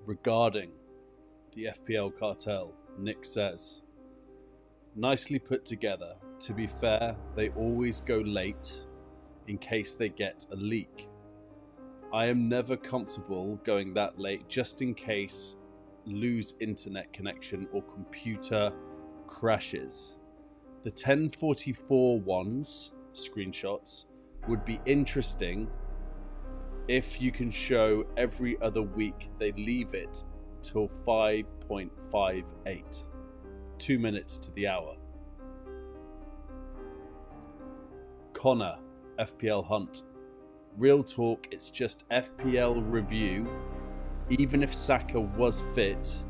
regarding the FPL Cartel, Nick says, nicely put together. To be fair, they always go late in case they get a leak. I am never comfortable going that late just in case lose internet connection or computer crashes. The 1044 ones, screenshots, would be interesting if you can show every other week they leave it till 5.58, 2 minutes to the hour. Connor, FPL Hunt. Real talk, it's just FPL review. Even if Sacka was fit,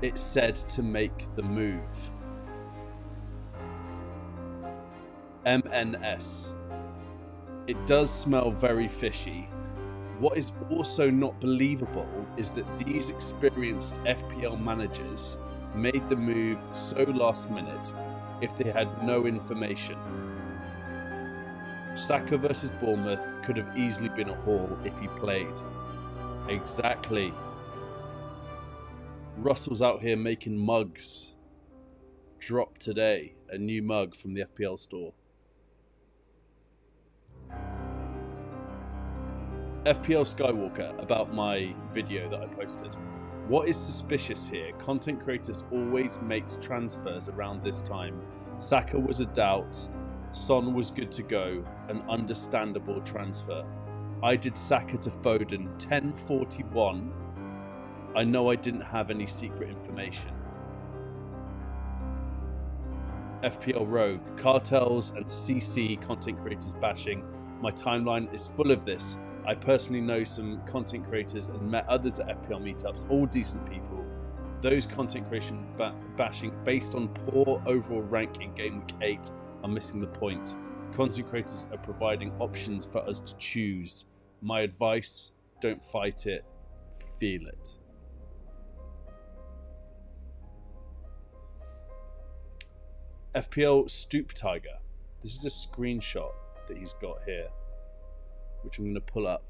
it's said to make the move. MNS. It does smell very fishy. What is also not believable is that these experienced FPL managers made the move so last minute if they had no information. Sacka versus Bournemouth could have easily been a haul if he played. Exactly. Russell's out here making mugs. Drop today. A new mug from the FPL store. FPL Skywalker, about my video that I posted. What is suspicious here? Content creators always makes transfers around this time. Sacka was a doubt. Son was good to go. An understandable transfer. I did Sacka to Foden 1041. I know I didn't have any secret information. FPL Rogue, cartels and CC content creators bashing. My timeline is full of this. I personally know some content creators and met others at FPL meetups, all decent people. Those content creation bashing based on poor overall rank in Gameweek 8 are missing the point. Content creators are providing options for us to choose. My advice, don't fight it, feel it. FPL Stoop Tiger. This is a screenshot that he's got here, which I'm going to pull up.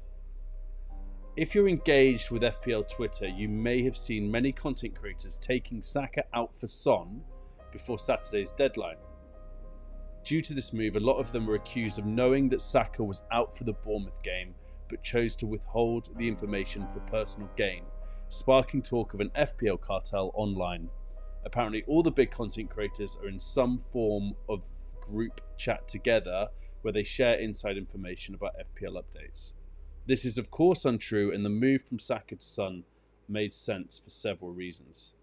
If you're engaged with FPL Twitter, you may have seen many content creators taking Sacka out for Son before Saturday's deadline. Due to this move, a lot of them were accused of knowing that Sacka was out for the Bournemouth game, but chose to withhold the information for personal gain, sparking talk of an FPL cartel online. Apparently, all the big content creators are in some form of group chat together where they share inside information about FPL updates. This is of course untrue, and the move from Sacka to Son made sense for several reasons.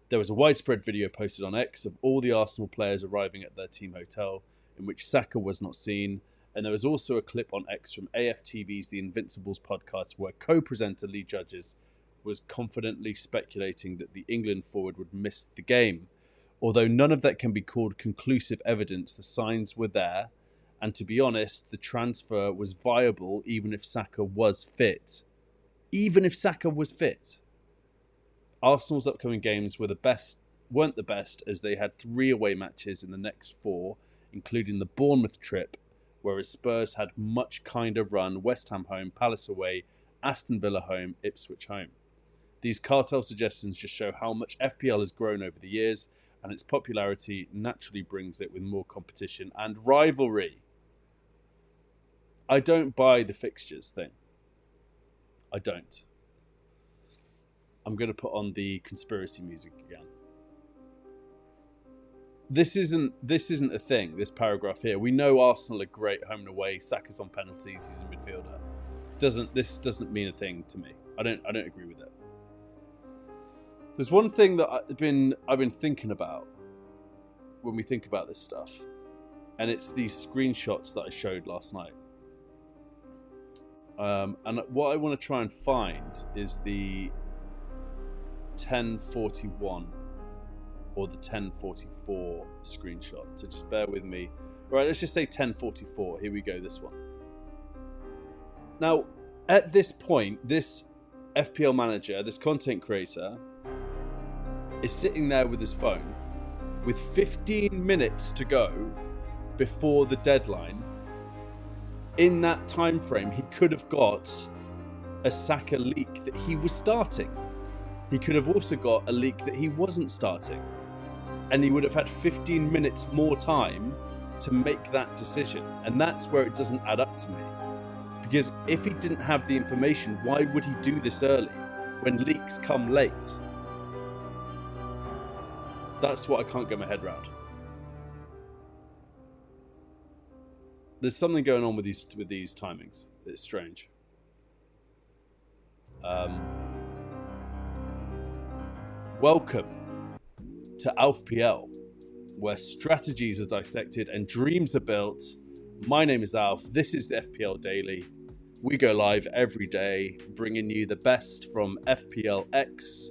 There was a widespread video posted on X of all the Arsenal players arriving at their team hotel, in which Sacka was not seen, and there was also a clip on X from AFTV's The Invincibles podcast where co-presenter Lee Judges was confidently speculating that the England forward would miss the game. Although none of that can be called conclusive evidence, the signs were there, and to be honest, the transfer was viable even if Sacka was fit. Even if Sacka was fit. Arsenal's upcoming games weren't the best, as they had 3 away matches in the next 4, including the Bournemouth trip, whereas Spurs had much kinder run: West Ham home, Palace away, Aston Villa home, Ipswich home. These cartel suggestions just show how much FPL has grown over the years, and its popularity naturally brings it with more competition and rivalry. I don't buy the fixtures thing. I don't. I'm going to put on the conspiracy music again. This isn't a thing, this paragraph here. We know Arsenal are great home and away. Saka's on penalties. He's a midfielder. This doesn't mean a thing to me. I don't agree with it. There's one thing that I've been thinking about when we think about this stuff, and it's these screenshots that I showed last night. And what I want to try and find is the 1041 or the 1044 screenshot. So just bear with me. All right, let's just say 1044. Here we go, this one. Now, at this point, this FPL manager, this content creator, is sitting there with his phone with 15 minutes to go before the deadline. In that time frame, he could have got a Sacka leak that he was starting. He could have also got a leak that he wasn't starting. And he would have had 15 minutes more time to make that decision. And that's where it doesn't add up to me. Because if he didn't have the information, why would he do this early when leaks come late? That's what I can't get my head around. There's something going on with these timings. It's strange. Welcome to AlfPL, where strategies are dissected and dreams are built. My name is Alf. This is the FPL Daily. We go live every day, bringing you the best from FPLX,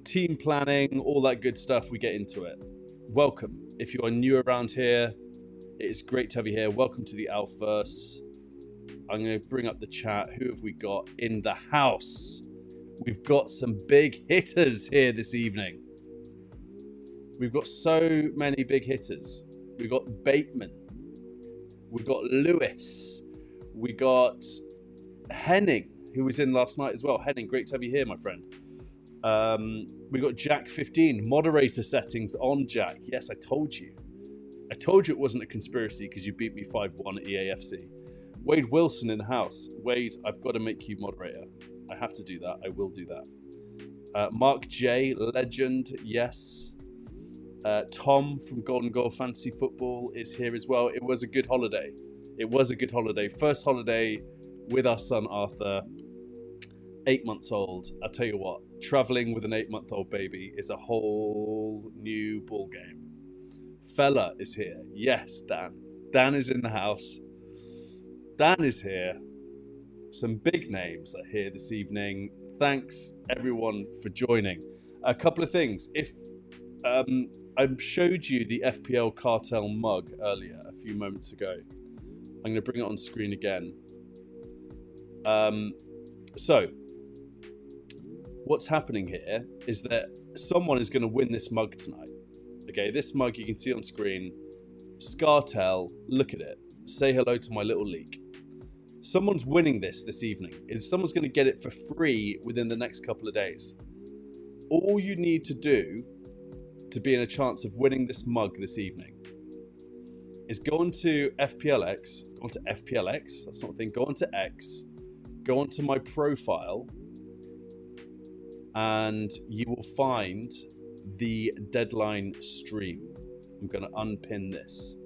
team planning, all that good stuff. We get into it. Welcome. If you are new around here, it is great to have you here. Welcome to the Alfverse. I'm going to bring up the chat. Who have we got in the house? We've got some big hitters here this evening. We've got so many big hitters. We've got Bateman. We've got Lewis. We got Henning, who was in last night as well. Henning, great to have you here, my friend. We got Jack 15, moderator settings on Jack. Yes, I told you. I told you it wasn't a conspiracy because you beat me 5-1 at EAFC. Wade Wilson in the house. Wade, I've got to make you moderator. I have to do that. I will do that. Mark J, legend, yes. Tom from Golden Goal Fantasy Football is here as well. It was a good holiday. It was a good holiday. First holiday with our son Arthur, 8 months old. I'll tell you what, traveling with an 8-month-old baby is a whole new ball game. Fella is here. Yes, Dan. Dan is in the house. Dan is here. Some big names are here this evening. Thanks everyone for joining. A couple of things. If I showed you the FPL Cartel Mug earlier, a few moments ago. I'm going to bring it on screen again. So, what's happening here is that someone is going to win this mug tonight. Okay, this mug you can see on screen. Scartel, look at it. Say hello to my little leak. Someone's winning this evening. Someone's going to get it for free within the next couple of days. All you need to do to be in a chance of winning this mug this evening is go onto FPLX, go onto FPLX, that's not a thing, go onto X, go onto my profile, and you will find the deadline stream. I'm going to unpin this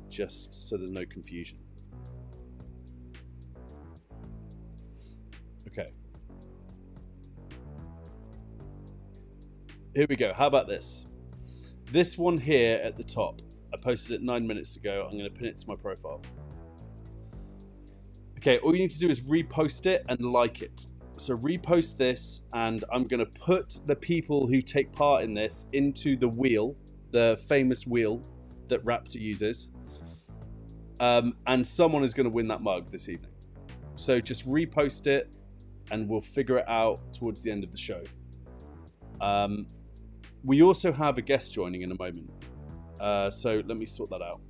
just so there's no confusion. Okay. Here we go. How about this? This one here at the top. I posted it 9 minutes ago. I'm going to pin it to my profile. Okay, all you need to do is repost it and like it. So repost this, and I'm going to put the people who take part in this into the wheel, the famous wheel that Raptor uses. And someone is going to win that mug this evening. So just repost it, and we'll figure it out towards the end of the show. We also have a guest joining in a moment. So let me sort that out.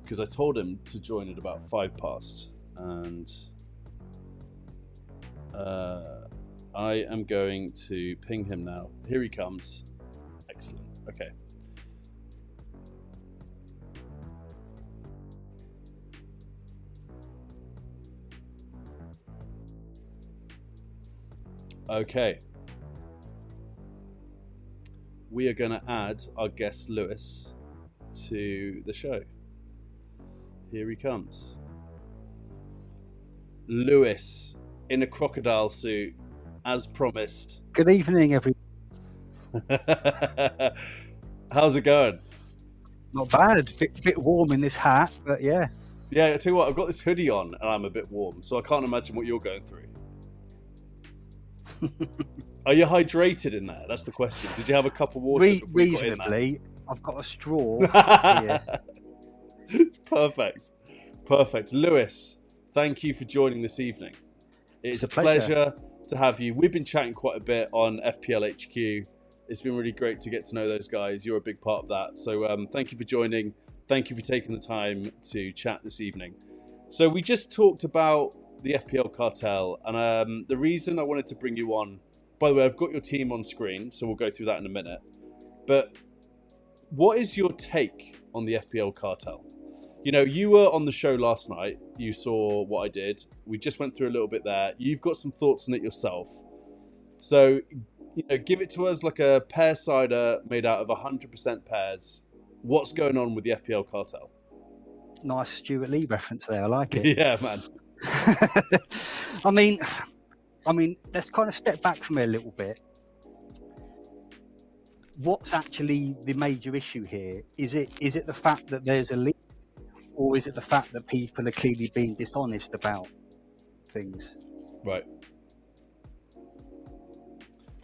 Because I told him to join at about 5 past. And I am going to ping him now. Here he comes. Excellent. Okay. Okay. We are going to add our guest Lewis to the show. Here he comes. Lewis in a crocodile suit, as promised. Good evening, everyone. How's it going? Not bad. Bit warm in this hat, but yeah. Yeah, I tell you what, I've got this hoodie on and I'm a bit warm, so I can't imagine what you're going through. Are you hydrated in there? That's the question. Did you have a cup of water before you got in there? Reasonably. I've got a straw here. Perfect. Lewis, thank you for joining this evening. It's a pleasure to have you. We've been chatting quite a bit on FPL HQ. It's been really great to get to know those guys. You're a big part of that. So thank you for joining. Thank you for taking the time to chat this evening. So we just talked about the FPL Cartel, and the reason I wanted to bring you on, by the way, I've got your team on screen, so we'll go through that in a minute. But what is your take on the FPL Cartel? You know, you were on the show last night. You saw what I did. We just went through a little bit there. You've got some thoughts on it yourself. So, you know, give it to us like a pear cider made out of 100% pears. What's going on with the FPL Cartel? Nice Stuart Lee reference there. I like it. Yeah, man. I mean, let's kind of step back from it a little bit. What's actually the major issue here? Is it the fact that there's a leak, or is it the fact that people are clearly being dishonest about things? Right.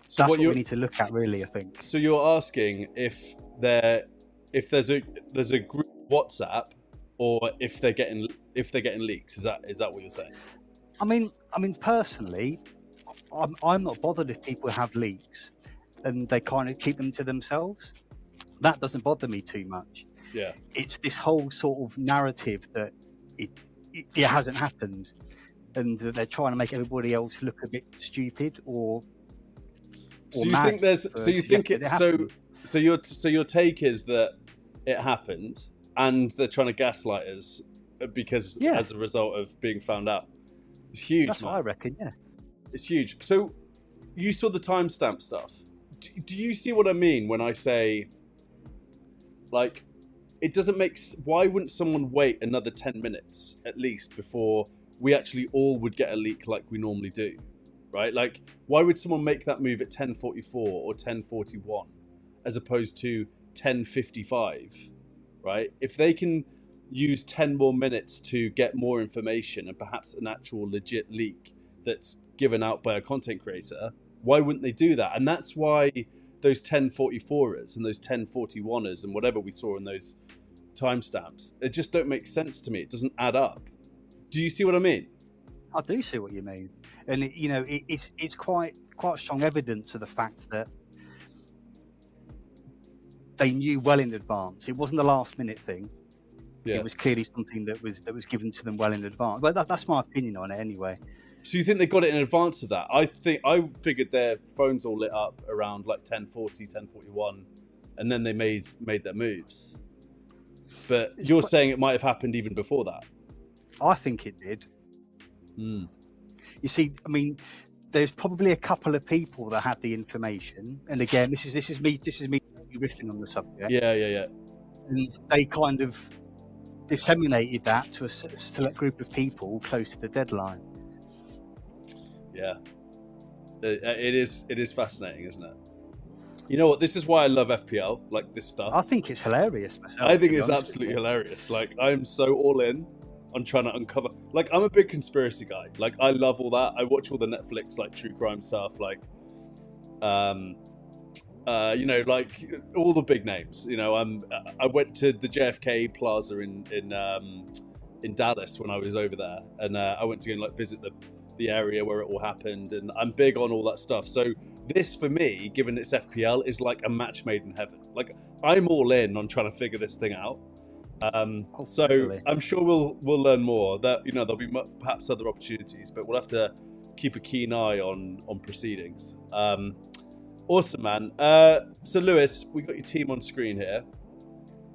So that's what we need to look at, really, I think. So you're asking if there's a group WhatsApp, or if they're getting leaks. Is that what you're saying? I mean, personally, I'm not bothered if people have leaks and they kind of keep them to themselves. That doesn't bother me too much. Yeah. It's this whole sort of narrative that it hasn't happened, and that they're trying to make everybody else look a bit stupid or so you think there's so you think it so your take is that it happened and they're trying to gaslight us because as a result of being found out. It's huge. That's what I reckon. Yeah, it's huge. So you saw the timestamp stuff. Do you see what I mean when I say, like, it doesn't make... Why wouldn't someone wait another 10 minutes at least before we actually all would get a leak like we normally do, right? Like, why would someone make that move at 10:44 or 10:41 as opposed to 10:55, right? If they can use 10 more minutes to get more information and perhaps an actual legit leak that's given out by a content creator, why wouldn't they do that? And that's why those 10:44ers and those 10:41ers and whatever we saw in those timestamps, they just don't make sense to me. It doesn't add up. Do you see what I mean? I do see what you mean, and it's quite strong evidence of the fact that they knew well in advance. It wasn't a last minute thing. Yeah. It was clearly something that was given to them well in advance. But that's my opinion on it anyway. So you think they got it in advance of that? I figured their phones all lit up around like 10:40, 10:41, and then they made their moves. But you're saying it might have happened even before that. I think it did. Mm. You see, I mean, there's probably a couple of people that had the information, and again, this is me riffing on the subject. Yeah. And they kind of disseminated that to a select group of people close to the deadline. Yeah, it is fascinating, isn't it? You know what? This is why I love FPL, like this stuff. I think it's hilarious myself. I think it's absolutely hilarious. Like, I'm so all in on trying to uncover. Like, I'm a big conspiracy guy. Like, I love all that. I watch all the Netflix like true crime stuff. Like, you know, like all the big names. You know, I went to the JFK Plaza in Dallas when I was over there, and I went to go and like visit the area where it all happened, and I'm big on all that stuff. So this, for me, given it's FPL, is like a match made in heaven. Like, I'm all in on trying to figure this thing out. So really? I'm sure we'll learn more. That, you know, there'll be perhaps other opportunities, but we'll have to keep a keen eye on proceedings. Awesome, man. So Lewis, we got your team on screen here.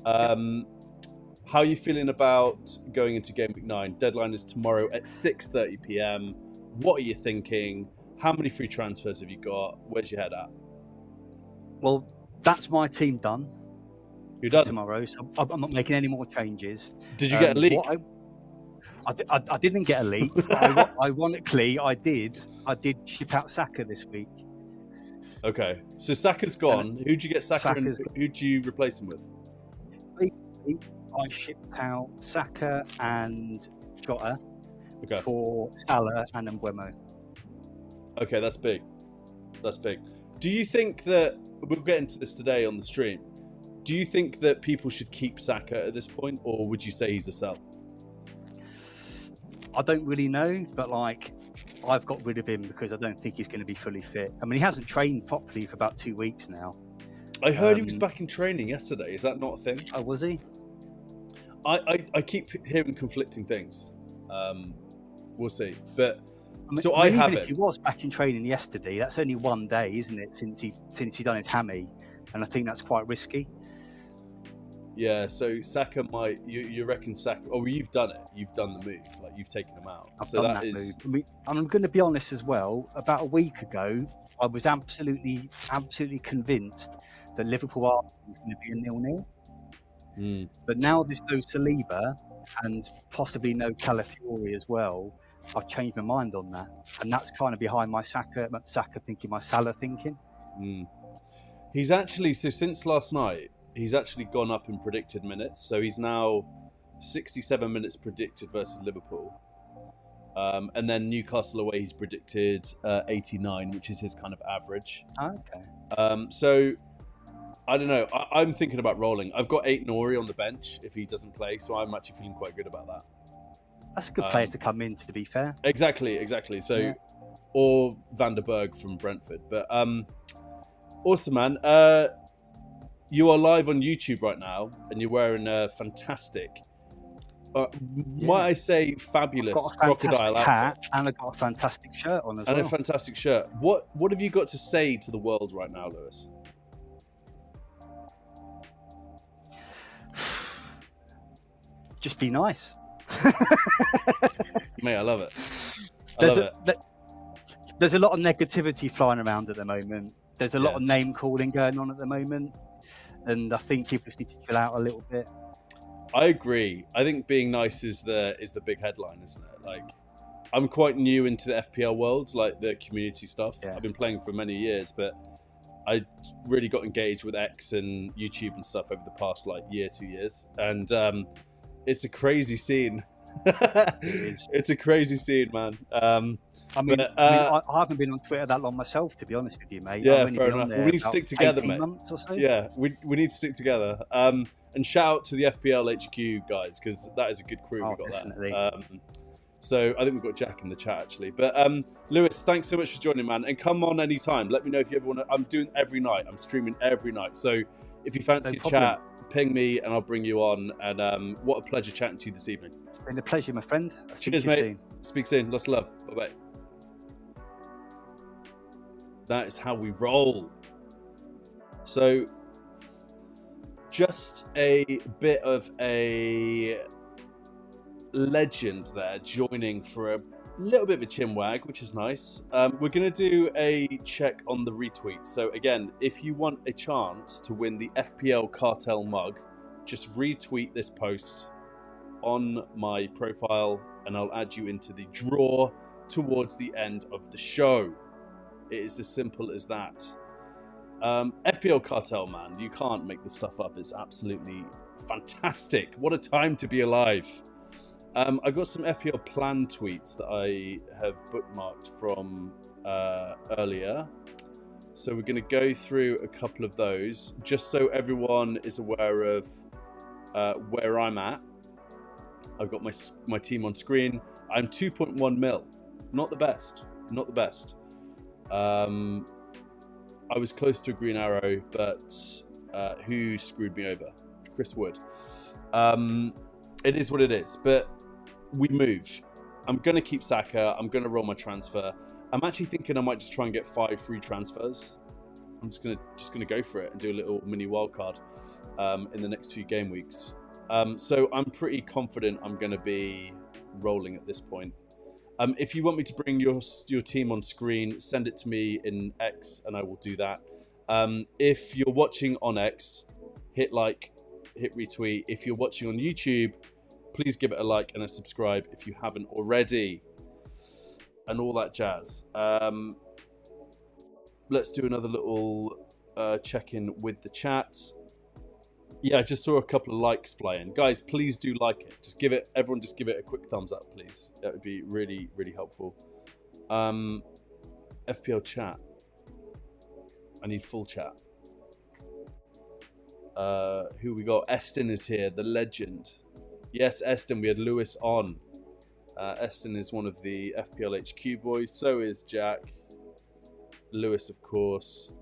How are you feeling about going into Gameweek 9? Deadline is tomorrow at 6:30 PM. What are you thinking? How many free transfers have you got? Where's your head at? Well, that's my team done. You're done tomorrow, so I'm not making any more changes. Did you get a leak? I didn't get a leak. Ironically, I did ship out Sacka this week. Okay, so Sacka's gone. Who'd you get Sacka and who'd you replace him with? I shipped out Sacka and Jota okay. for Salah and Mbeumo. Okay, that's big. That's big. Do you think that, we'll get into this today on the stream, do you think that people should keep Sacka at this point, or would you say he's a sell? I don't really know, but like, I've got rid of him because I don't think he's going to be fully fit. I mean, he hasn't trained properly for about 2 weeks now. I heard he was back in training yesterday. Is that not a thing? Oh, was he? I keep hearing conflicting things. We'll see. But I mean, so I even haven't. if he was back in training yesterday, that's only 1 day, isn't it? Since he done his hammy, and I think that's quite risky. Yeah, so Sacka might. You reckon Sacka? Oh, you've done it. You've done the move. Like you've taken him out. I've So done that that is. move. I mean, and I'm going to be honest as well. About a week ago, I was absolutely convinced that Liverpool Arsenal was going to be a 0-0. But now there's no Saliba and possibly no Calafiori as well. I've changed my mind on that, and that's kind of behind my Sacka thinking, my Salah thinking. He's actually, so since last night, he's actually gone up in predicted minutes. So he's now 67 minutes predicted versus Liverpool. And then Newcastle away, he's predicted 89, which is his kind of average. Okay. So I don't know. I'm thinking about rolling. I've got 8 Nori on the bench if he doesn't play, so I'm actually feeling quite good about that. That's a good player to come in, to be fair. Exactly. So, yeah. Or Van der Berg from Brentford. But awesome, man. You are live on YouTube right now, and you're wearing a fantastic, might I say, fabulous crocodile hat, outfit. And I've got a fantastic shirt on as well. And a fantastic shirt. What have you got to say to the world right now, Lewis? Just be nice. Mate, I love it. There's a lot of negativity flying around at the moment. There's a lot of name calling going on at the moment, and I think people just need to chill out a little bit. I agree. I think being nice is the big headline, isn't it? Like, I'm quite new into the FPL world, like the community stuff. Yeah. I've been playing for many years, but I really got engaged with X and YouTube and stuff over the past year, 2 years, and it's a crazy scene. It's a crazy scene, man. I haven't been on Twitter that long myself, to be honest with you, mate. Yeah, fair enough. We need to stick together, mate. Months or so. Yeah, we need to stick together. And shout out to the FPL HQ guys, because that is a good crew. We got definitely. That. So I think we've got Jack in the chat actually. But Lewis, thanks so much for joining, man. And come on anytime. Let me know if you ever want to. I'm doing every night. I'm streaming every night. So if you fancy a chat, ping me and I'll bring you on. And what a pleasure chatting to you this evening. It's been a pleasure, my friend. Cheers, mate. Soon. Speak soon. Lots of love. Bye-bye. That is how we roll. So just a bit of a legend there joining for a little bit of a chin wag, which is nice. We're going to do a check on the retweet. So again, if you want a chance to win the FPL Cartel Mug, just retweet this post on my profile and I'll add you into the draw towards the end of the show. It is as simple as that. FPL Cartel, man, you can't make this stuff up. It's absolutely fantastic. What a time to be alive. I got some FPL plan tweets that I have bookmarked from earlier. So we're going to go through a couple of those, just so everyone is aware of where I'm at. I've got my team on screen. I'm 2.1 mil. Not the best. Not the best. I was close to a green arrow, but who screwed me over? Chris Wood. It is what it is, but we move. I'm going to keep Sacka. I'm going to roll my transfer. I'm actually thinking I might just try and get 5 free transfers. I'm just gonna go for it and do a little mini wildcard in the next few game weeks. So I'm pretty confident I'm going to be rolling at this point. If you want me to bring your team on screen, send it to me in X and I will do that. If you're watching on X, hit like, hit retweet. If you're watching on YouTube, please give it a like and a subscribe if you haven't already. And all that jazz. Let's do another little check-in with the chat. Yeah, I just saw a couple of likes fly in. Guys, please do like it. Everyone just give it a quick thumbs up, please. That would be really, really helpful. FPL chat. I need full chat. Who we got? Eston is here, the legend. Yes, Eston, we had Lewis on. Eston is one of the FPL HQ boys. So is Jack. Lewis, of course.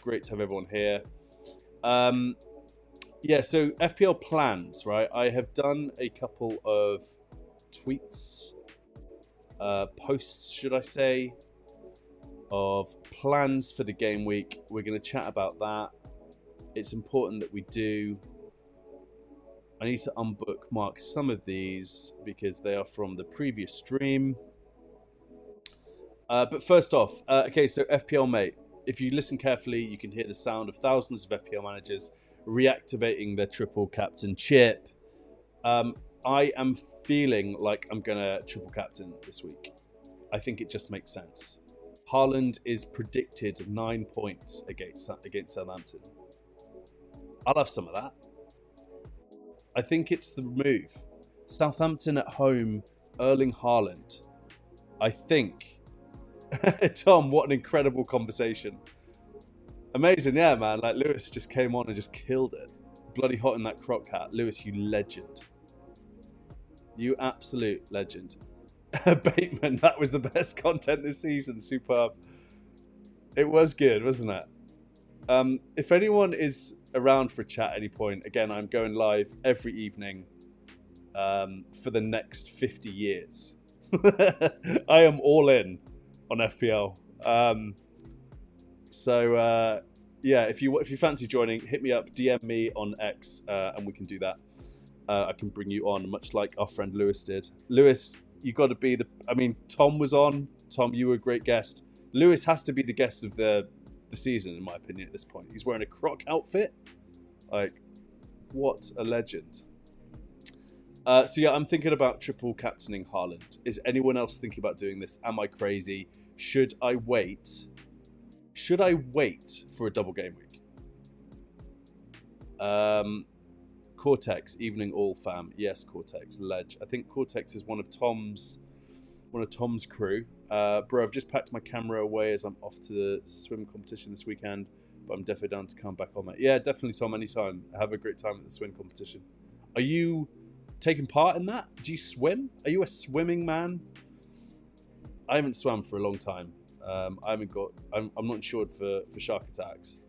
Great to have everyone here. Yeah, so FPL plans, right? I have done a couple of tweets posts, should I say, of plans for the game week. We're going to chat about that. It's important that we do. I need to unbookmark some of these because they are from the previous stream. But first off, okay, so FPL mate, if you listen carefully, you can hear the sound of thousands of FPL managers reactivating their triple captain chip. I am feeling like I'm gonna triple captain this week. I think it just makes sense. Haaland is predicted 9 points against Southampton. I'll have some of that. I think it's the move. Southampton at home, Erling Haaland. I think. Tom, what an incredible conversation. Amazing, yeah, man. Like, Lewis just came on and just killed it. Bloody hot in that croc hat. Lewis, you legend. You absolute legend. Bateman, that was the best content this season. Superb. It was good, wasn't it? If anyone is around for a chat at any point, again, I'm going live every evening for the next 50 years. I am all in on FPL. Yeah, if you fancy joining, hit me up, DM me on X, and we can do that. I can bring you on, much like our friend Lewis did. Lewis, you got to be the. I mean, Tom was on. Tom, you were a great guest. Lewis has to be the guest of the season, in my opinion. At this point, he's wearing a croc outfit. Like, what a legend. So yeah, I'm thinking about triple captaining Haaland. Is anyone else thinking about doing this? Am I crazy? Should I wait? Should I wait for a double game week? Cortex, evening all fam. Yes, Cortex, ledge. I think Cortex is one of Tom's crew. Bro, I've just packed my camera away as I'm off to the swim competition this weekend, but I'm definitely down to come back on it. Yeah, definitely, Tom, anytime. Have a great time at the swim competition. Are you taking part in that? Do you swim? Are you a swimming man? I haven't swam for a long time. I'm not insured for shark attacks.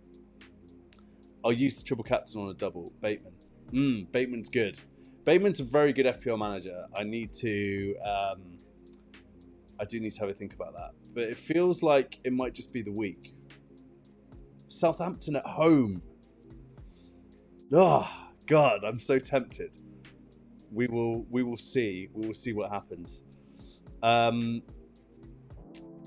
I'll use the triple captain on a double. Bateman. Bateman's good. Bateman's a very good FPL manager. I do need to have a think about that. But it feels like it might just be the week. Southampton at home. Oh God, I'm so tempted. We will see. We will see what happens.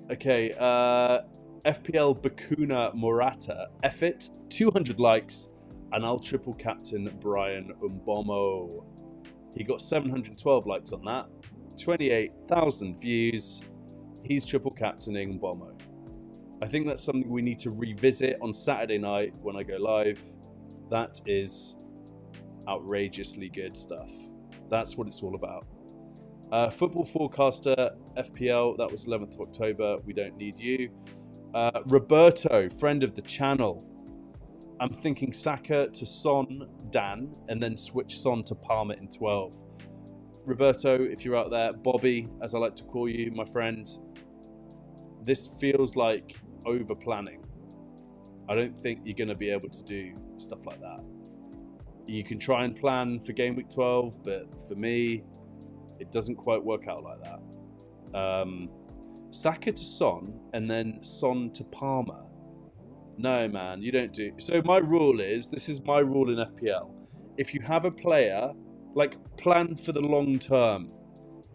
Okay, FPL Bakuna Morata. F it. 200 likes. And I'll triple captain Brian Umbomo. He got 712 likes on that. 28,000 views. He's triple captaining Umbomo. I think that's something we need to revisit on Saturday night when I go live. That is outrageously good stuff. That's what it's all about. Football Forecaster FPL, that was 11th of October. We don't need you. Roberto, friend of the channel. I'm thinking Sacka to Son, Dan, and then switch Son to Palmer in 12. Roberto, if you're out there, Bobby, as I like to call you, my friend, this feels like over planning. I don't think you're going to be able to do stuff like that. You can try and plan for game week 12, but for me, it doesn't quite work out like that. Sacka to Son and then Son to Palmer. No, man, you don't do. So my rule is, this is my rule in FPL. If you have a player, like, plan for the long term.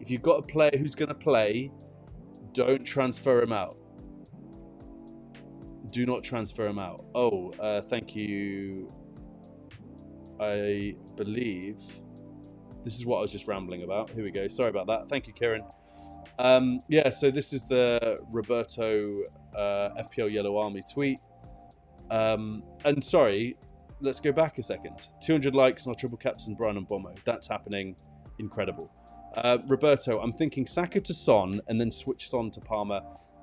If you've got a player who's going to play, don't transfer him out. Do not transfer him out. Oh, thank you. I believe this is what I was just rambling about. Here we go. Sorry about that. Thank you, Kieran. Yeah, so this is the Roberto FPL Yellow Army tweet. And sorry, let's go back a second. 200 likes on our triple captain Brian and Bomo. That's happening. Incredible. Roberto, I'm thinking Sacka to Son and then switch Son to Palmer.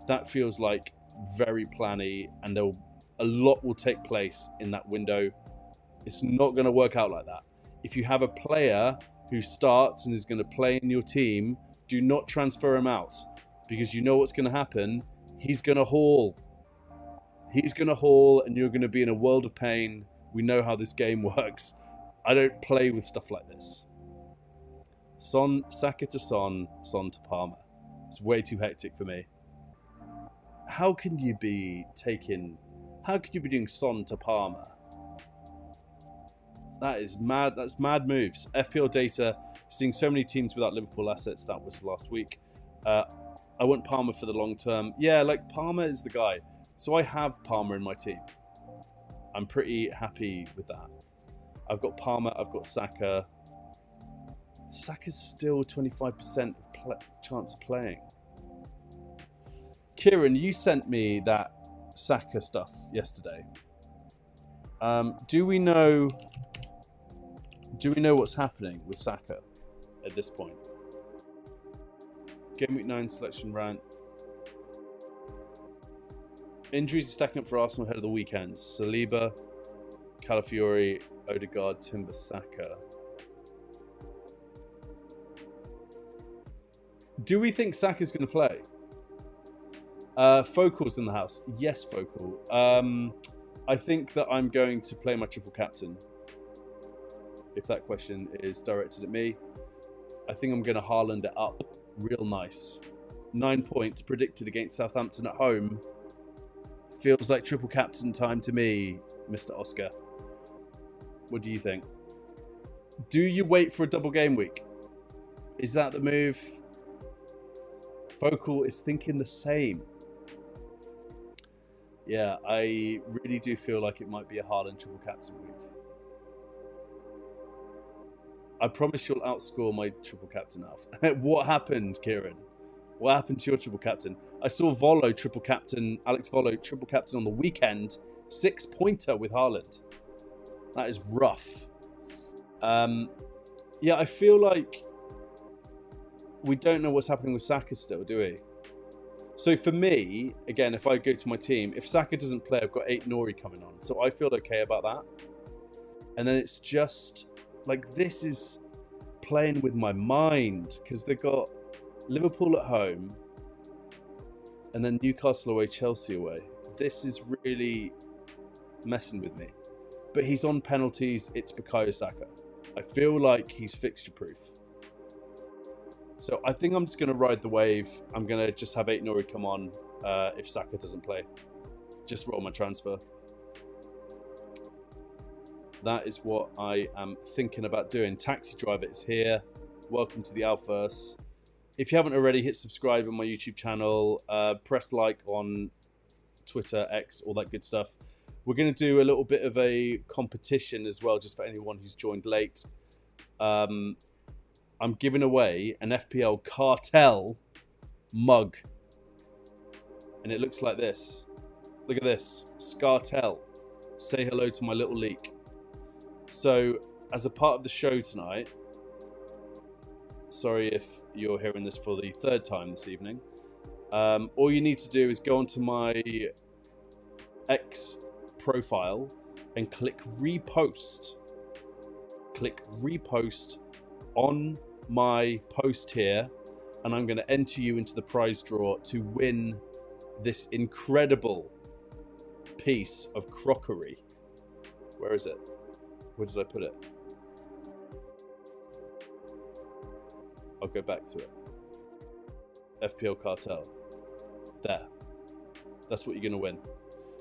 That feels like very planny, and a lot will take place in that window. It's not going to work out like that. If you have a player who starts and is going to play in your team, do not transfer him out, because you know what's going to happen. He's going to haul. He's going to haul, and you're going to be in a world of pain. We know how this game works. I don't play with stuff like this. Son, Sacka to Son, Son to Palmer. It's way too hectic for me. How can you be doing Son to Palmer? That is mad. That's mad moves. FPL data, seeing so many teams without Liverpool assets. That was last week. I want Palmer for the long term. Yeah, like Palmer is the guy. So I have Palmer in my team. I'm pretty happy with that. I've got Palmer. I've got Sacka. Sacka's still 25% of chance of playing. Kieran, you sent me that Sacka stuff yesterday. Do we know what's happening with Sacka at this point? Gameweek 9 selection rant. Injuries are stacking up for Arsenal ahead of the weekend. Saliba, Calafiori, Odegaard, Timber, Sacka. Do we think Saka's going to play? Focal's in the house. Yes, Focal. I think that I'm going to play my triple captain. If that question is directed at me, I think I'm going to Haaland it up real nice. 9 points predicted against Southampton at home. Feels like triple captain time to me, Mr. Oscar. What do you think? Do you wait for a double game week? Is that the move? Focal is thinking the same. Yeah, I really do feel like it might be a Haaland triple captain week. I promise you'll outscore my triple captain, Alf. What happened, Kieran? What happened to your triple captain? I saw Volo triple captain, Alex Volo triple captain on the weekend. 6-pointer with Haaland. That is rough. Yeah, I feel like we don't know what's happening with Saka still, do we? So for me, again, if I go to my team, if Saka doesn't play, I've got 8 Nori coming on. So I feel okay about that. And then it's just like, this is playing with my mind because they've got Liverpool at home and then Newcastle away, Chelsea away. This is really messing with me. But he's on penalties. It's Bukayo Saka. I feel like he's fixture proof. So I think I'm just going to ride the wave. I'm going to just have 8 Nori come on if Saka doesn't play. Just roll my transfer. That is what I am thinking about doing. Taxi Driver is here. Welcome to the Alphaverse. If you haven't already, hit subscribe on my YouTube channel. Press like on Twitter, X, all that good stuff. We're going to do a little bit of a competition as well, just for anyone who's joined late. I'm giving away an FPL Cartel Mug. And it looks like this. Look at this. Scartel. Say hello to my little leak. So, as a part of the show tonight, sorry if you're hearing this for the 3rd time this evening, all you need to do is go onto my X profile and click repost. Click repost on my post here, and I'm going to enter you into the prize draw to win this incredible piece of crockery. Where is it? Where did I put it? I'll go back to it. FPL Cartel. There. That's what you're going to win.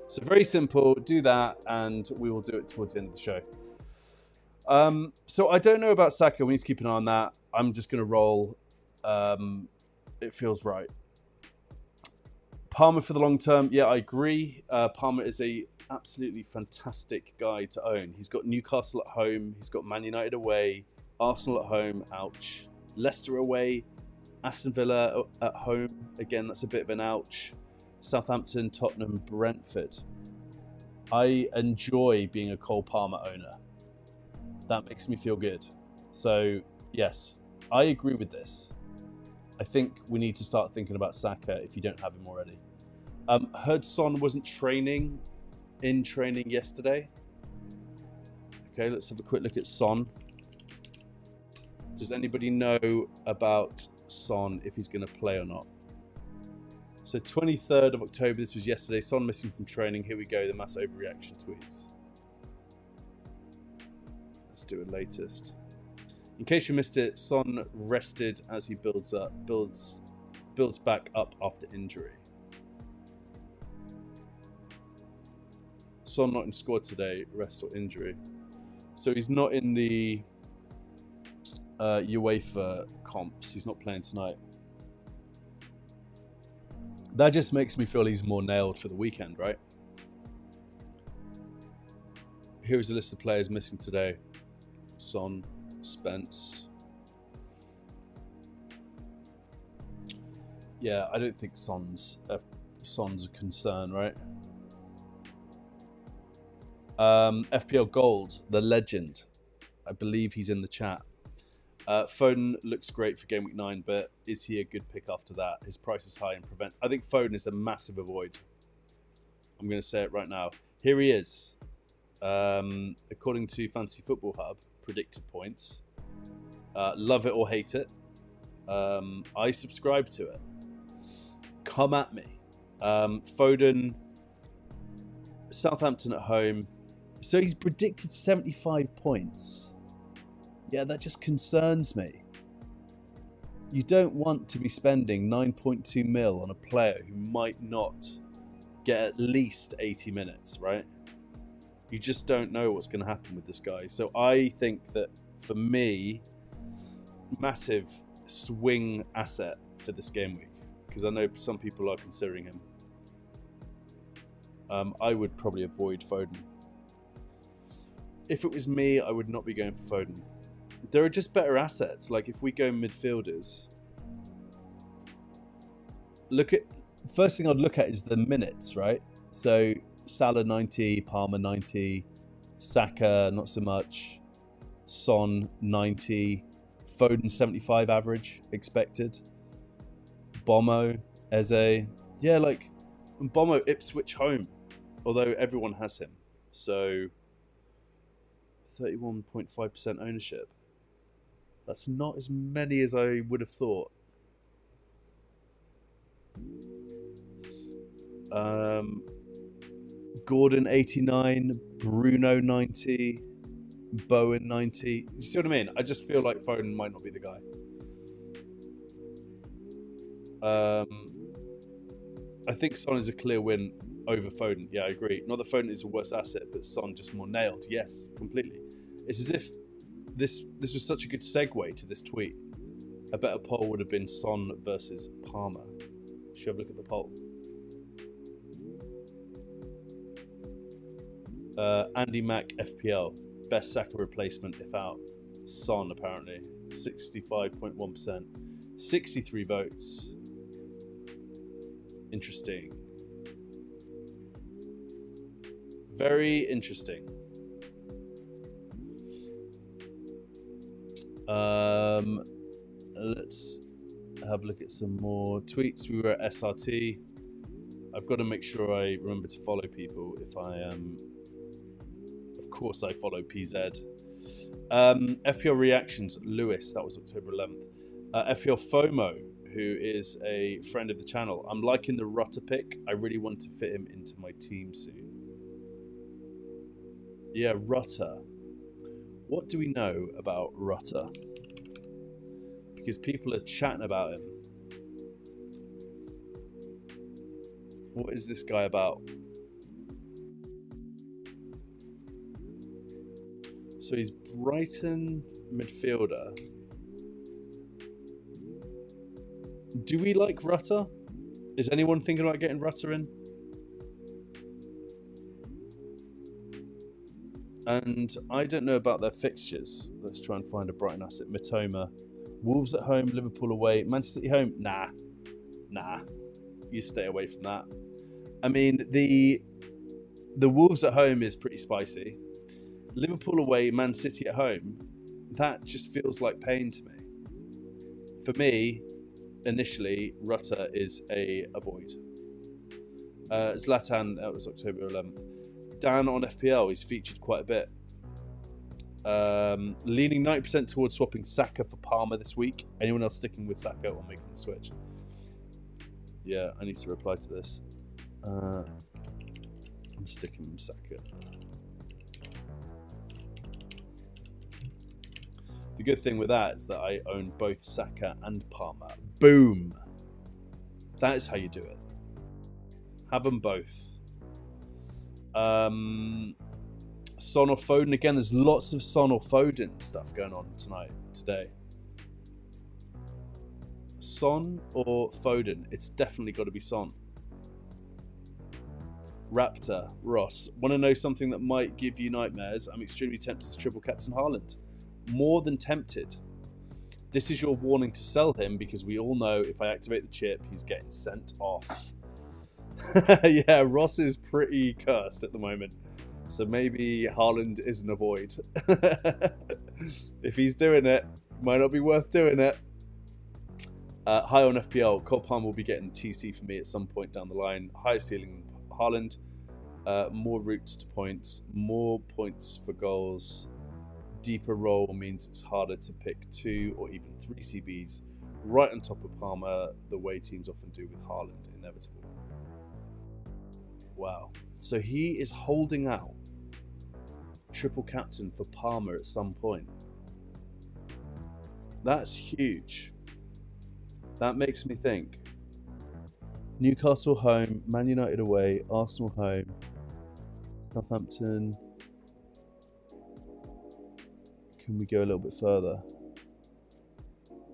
So very simple. Do that, and we will do it towards the end of the show. So I don't know about Saka. We need to keep an eye on that. I'm just going to roll. It feels right. Palmer for the long term. Yeah, I agree. Palmer is a absolutely fantastic guy to own. He's got Newcastle at home. He's got Man United away. Arsenal at home. Ouch. Leicester away. Aston Villa at home. Again, that's a bit of an ouch. Southampton, Tottenham, Brentford. I enjoy being a Cole Palmer owner. That makes me feel good. So, yes, I agree with this. I think we need to start thinking about Saka if you don't have him already. Heard Son wasn't in training yesterday. Okay, let's have a quick look at Son. Does anybody know about Son, if he's going to play or not? So 23rd of October, this was yesterday. Son missing from training. Here we go, the mass overreaction tweets. Let's do it latest. In case you missed it, Son rested as he builds builds back up after injury. Son not in squad today, rest or injury. So he's not in the UEFA comps. He's not playing tonight. That just makes me feel he's more nailed for the weekend, right? Here's a list of players missing today. Son, Spence. Yeah, I don't think Son's a concern, right? FPL Gold, the legend. I believe he's in the chat. Foden looks great for Gameweek 9, but is he a good pick after that? His price is high and prevent. I think Foden is a massive avoid. I'm going to say it right now. Here he is. According to Fantasy Football Hub, predicted points. Love it or hate it. I subscribe to it. Come at me. Foden, Southampton at home. So he's predicted 75 points. Yeah, that just concerns me. You don't want to be spending 9.2 mil on a player who might not get at least 80 minutes, right? You just don't know what's going to happen with this guy. So I think that, for me, massive swing asset for this game week, because I know some people are considering him. I would probably avoid Foden. If it was me, I would not be going for Foden. There are just better assets. Like, if we go midfielders, first thing I'd look at is the minutes, right? So Salah 90, Palmer 90, Sacka not so much, Son 90, Foden 75 average expected, Bomo, Eze, yeah, like Bomo Ipswich home, although everyone has him, so 31.5% ownership. That's not as many as I would have thought. Gordon 89, Bruno 90, Bowen 90. You see what I mean? I just feel like Foden might not be the guy. I think Son is a clear win over Foden. Yeah, I agree. Not that Foden is a worse asset, but Son just more nailed. Yes, completely. It's as if this was such a good segue to this tweet. A better poll would have been Son versus Palmer. Should we have a look at the poll? Andy Mack FPL, best Sacka replacement if out. Son apparently 65.1%, 63 votes. Interesting. Very interesting. Let's have a look at some more tweets. We were at SRT. I've got to make sure I remember to follow people if I of course I follow PZ. FPL Reactions, Lewis, that was October 11th. FPL FOMO, who is a friend of the channel. I'm liking the Rutter pick. I really want to fit him into my team soon. Yeah, Rutter. What do we know about Rutter? Because people are chatting about him. What is this guy about? So he's Brighton midfielder. Do we like Rutter? Is anyone thinking about getting Rutter in? And I don't know about their fixtures. Let's try and find a Brighton asset. Mitoma. Wolves at home, Liverpool away. Manchester City home? Nah. You stay away from that. I mean, the Wolves at home is pretty spicy. Liverpool away, Man City at home. That just feels like pain to me. For me, initially, Rutter is a avoid. Zlatan, that was October 11th. Dan on FPL, he's featured quite a bit. Leaning 90% towards swapping Sacka for Palmer this week. Anyone else sticking with Sacka or making the switch? Yeah, I need to reply to this. I'm sticking with Sacka. The good thing with that is that I own both Sacka and Palmer. Boom! That is how you do it. Have them both. Son or Foden again. There's lots of Son or Foden stuff going on today. Son or Foden? It's definitely got to be Son. Raptor, Ross. Want to know something that might give you nightmares? I'm extremely tempted to triple captain Haaland. More than tempted. This is your warning to sell him, because we all know if I activate the chip, he's getting sent off. Yeah, Ross is pretty cursed at the moment. So maybe Haaland isn't a void. If he's doing it, might not be worth doing it. High on FPL, Cole Palmer will be getting TC for me at some point down the line. Higher ceiling Haaland. More routes to points. More points for goals. Deeper role means it's harder to pick 2 or even 3 CBs right on top of Palmer, the way teams often do with Haaland. Inevitable. Wow. So he is holding out triple captain for Palmer at some point. That's huge. That makes me think. Newcastle home, Man United away, Arsenal home, Southampton. Can we go a little bit further?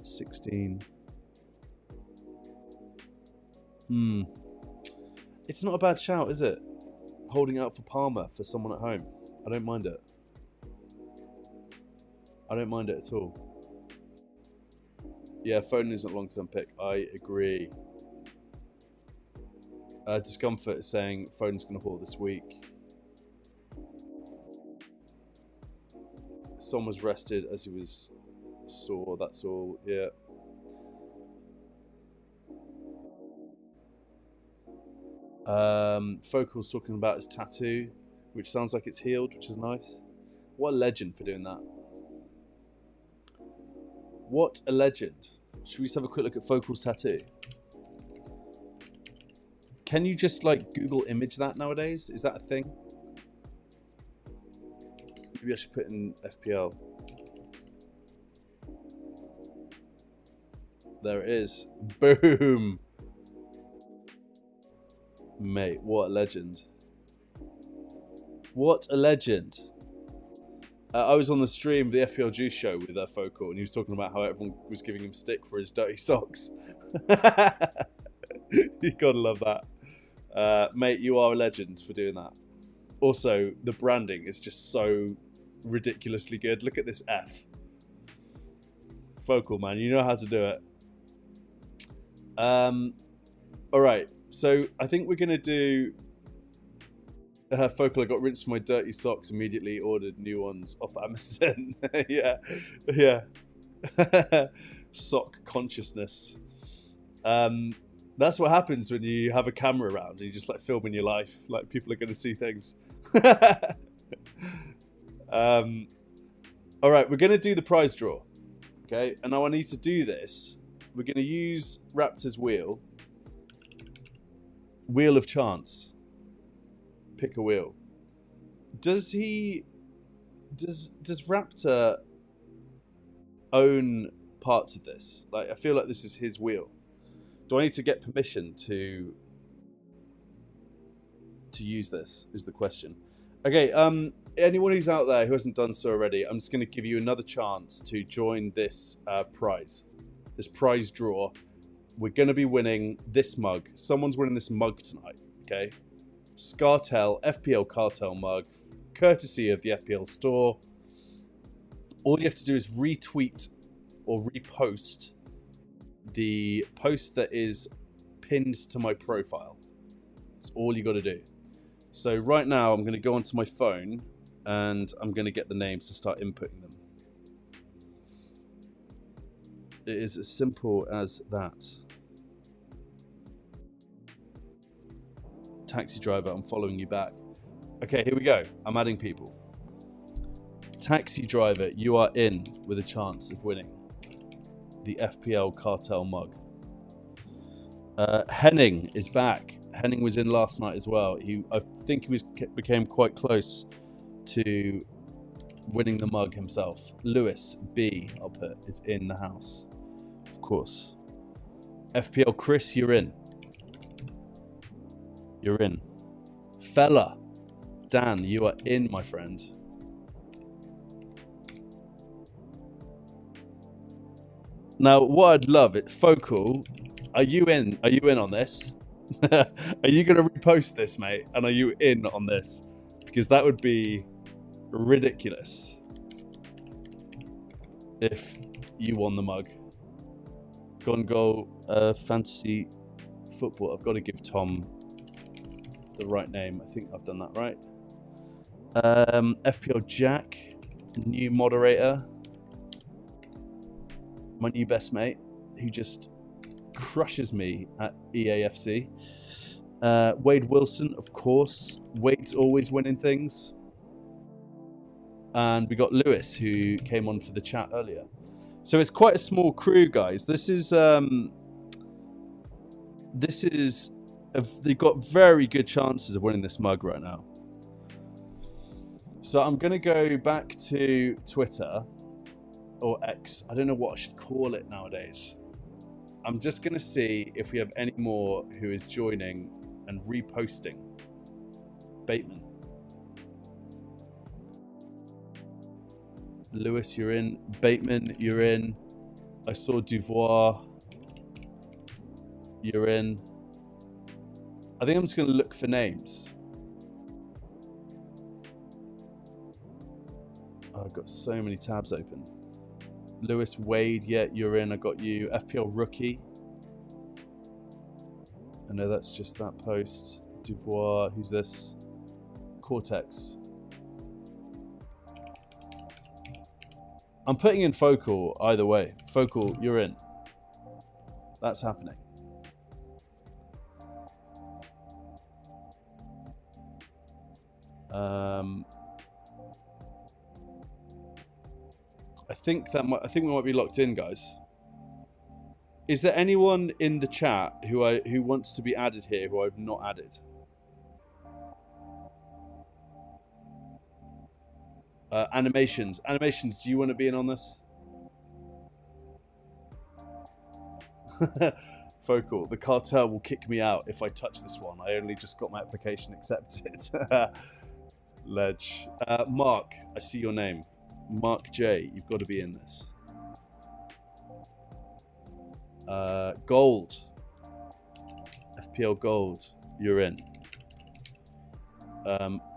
16. It's not a bad shout, is it? Holding out for Palmer for someone at home. I don't mind it. I don't mind it at all. Yeah, Foden isn't a long-term pick. I agree. Discomfort is saying Foden's going to haul this week. Son was rested as he was sore. That's all. Yeah. Focal's talking about his tattoo, which sounds like it's healed, which is nice. What a legend for doing that. What a legend. Should we just have a quick look at Focal's tattoo? Can you just like Google image that nowadays? Is that a thing? Maybe I should put in FPL. There it is. Boom. Mate, what a legend. What a legend. I was on the stream of the FPL Juice show with Focal, and he was talking about how everyone was giving him stick for his dirty socks. You gotta love that. Mate, you are a legend for doing that. Also, the branding is just so ridiculously good. Look at this F. Focal, man, you know how to do it. Alright, so I think we're gonna do Focal. I got rinsed for my dirty socks, immediately ordered new ones off Amazon. Yeah. Sock consciousness. That's what happens when you have a camera around and you just like filming your life. Like, people are going to see things. All right, we're going to do the prize draw. Okay, and now I need to do this. We're going to use Raptor's wheel. Wheel of chance. Pick a wheel. Does Raptor own parts of this? Like, I feel like this is his wheel. Do I need to get permission to use this, is the question. Okay, anyone who's out there who hasn't done so already, I'm just going to give you another chance to join this prize draw. We're going to be winning this mug. Someone's winning this mug tonight, okay? FPL Cartel Mug, courtesy of the FPL store. All you have to do is retweet or repost the post that is pinned to my profile. That's all you got to do. So right now I'm going to go onto my phone and I'm going to get the names to start inputting them. It is as simple as that. Taxi driver, I'm following you back. Okay, here we go. I'm adding people. Taxi driver, you are in with a chance of winning the FPL Cartel Mug. Henning is back. Henning was in last night as well. I think he became quite close to winning the mug himself. Lewis B, I'll put, is in the house, of course. FPL Chris, you're in. You're in. Fella. Dan, you are in, my friend. Now, what I'd love it, Focal, are you in? Are you in on this? Are you going to repost this, mate? And are you in on this? Because that would be ridiculous if you won the mug. Gone goal, fantasy football. I've got to give Tom the right name. I think I've done that right. FPL Jack, new moderator. My new best mate, who just crushes me at EAFC. Wade Wilson, of course. Wade's always winning things. And we got Lewis, who came on for the chat earlier. So it's quite a small crew, guys. They've got very good chances of winning this mug right now. So I'm going to go back to Twitter or X. I don't know what I should call it nowadays. I'm just going to see if we have any more who is joining and reposting. Bateman. Lewis, you're in. Bateman, you're in. I saw Duvois. You're in. I think I'm just going to look for names. Oh, I've got so many tabs open. Lewis, Wade, yeah, you're in. I got you. FPL Rookie. I know that's just that post. Duvois, who's this? Cortex. I'm putting in Focal either way. Focal, you're in. That's happening. I think we might be locked in, guys. Is there anyone in the chat who wants to be added here who I've not added? Animations. Animations, do you want to be in on this? Focal, the cartel will kick me out if I touch this one. I only just got my application accepted. Ledge. Mark, I see your name. Mark J, you've got to be in this. Gold. FPL Gold, you're in.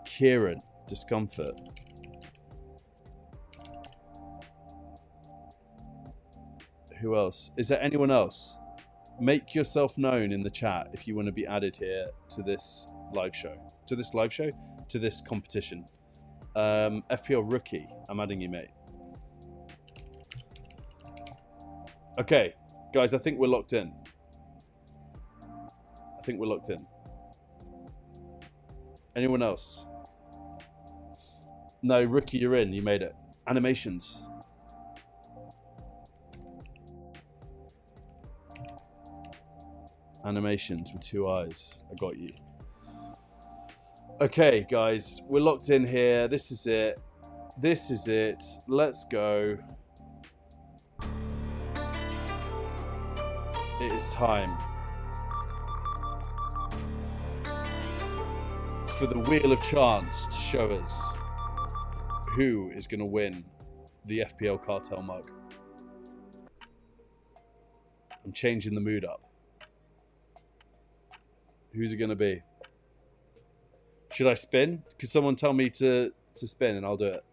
Kieran, Discomfort. Who else? Is there anyone else? Make yourself known in the chat if you want to be added here to this live show. To this live show? To this competition. FPL Rookie, I'm adding you, mate. Okay, guys, I think we're locked in. I think we're locked in. Anyone else? No, Rookie, you're in. You made it. Animations. Animations with 2 eyes. I got you. Okay, guys, we're locked in here. This is it. This is it. Let's go. It is time for the Wheel of Chance to show us who is going to win the FPL Cartel Mug. I'm changing the mood up. Who's it going to be? Should I spin? Could someone tell me to spin and I'll do it?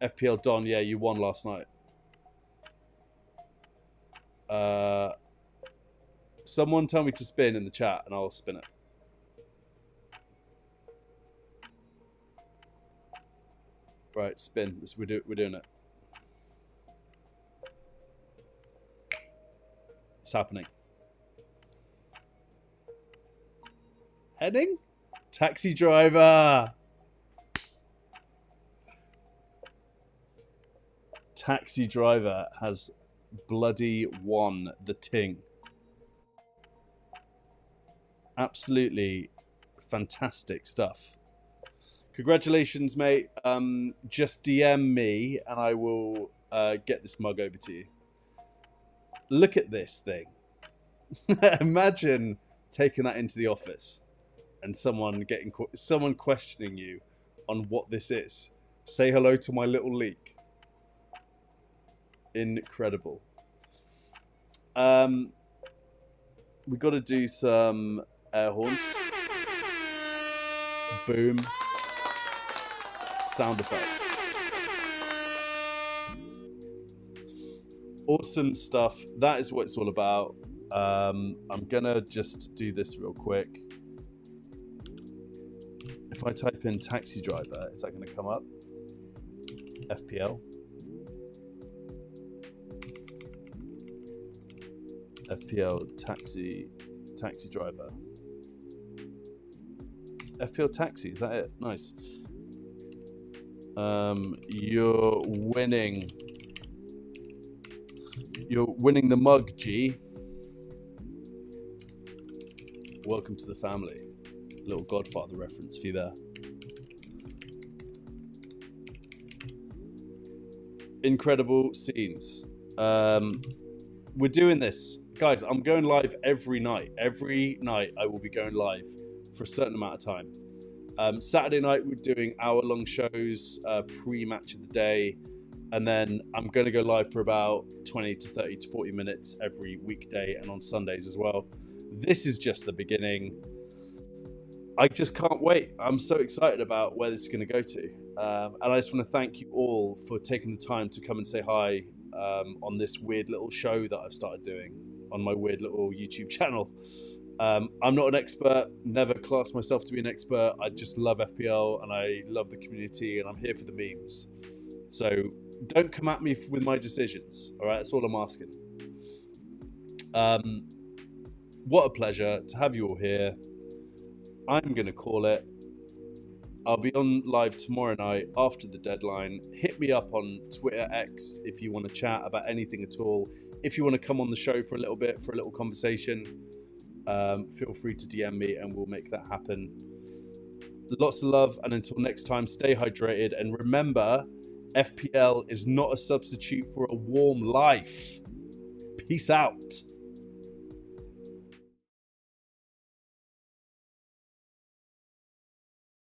FPL Don, yeah, you won last night. Someone tell me to spin in the chat and I'll spin it. Right, spin. We're doing it. It's happening. Heading? Taxi driver. Taxi driver has bloody won the ting. Absolutely fantastic stuff. Congratulations, mate. Just DM me and I will get this mug over to you. Look at this thing. Imagine taking that into the office and someone questioning you on what this is. Say hello to my little leak. Incredible. We've got to do some air horns. Boom. Sound effects. Awesome stuff. That is what it's all about. I'm gonna just do this real quick. If I type in taxi driver, is that gonna come up? FPL. FPL taxi driver. FPL taxi, is that it? Nice. You're winning. You're winning the mug, G. Welcome to the family. Little Godfather reference for you there. Incredible scenes. We're doing this. Guys, I'm going live every night. Every night I will be going live for a certain amount of time. Saturday night we're doing hour-long shows, pre-match of the day. And then I'm going to go live for about 20 to 30 to 40 minutes every weekday and on Sundays as well. This is just the beginning. I just can't wait. I'm so excited about where this is going to go to. And I just want to thank you all for taking the time to come and say hi on this weird little show that I've started doing on my weird little YouTube channel. I'm not an expert, never classed myself to be an expert. I just love FPL and I love the community and I'm here for the memes. So don't come at me with my decisions, all right? That's all I'm asking. What a pleasure to have you all here. I'm going to call it. I'll be on live tomorrow night after the deadline. Hit me up on Twitter X if you want to chat about anything at all. If you want to come on the show for a little bit, for a little conversation, feel free to DM me and we'll make that happen. Lots of love, and until next time, stay hydrated. And remember, FPL is not a substitute for a warm life. Peace out.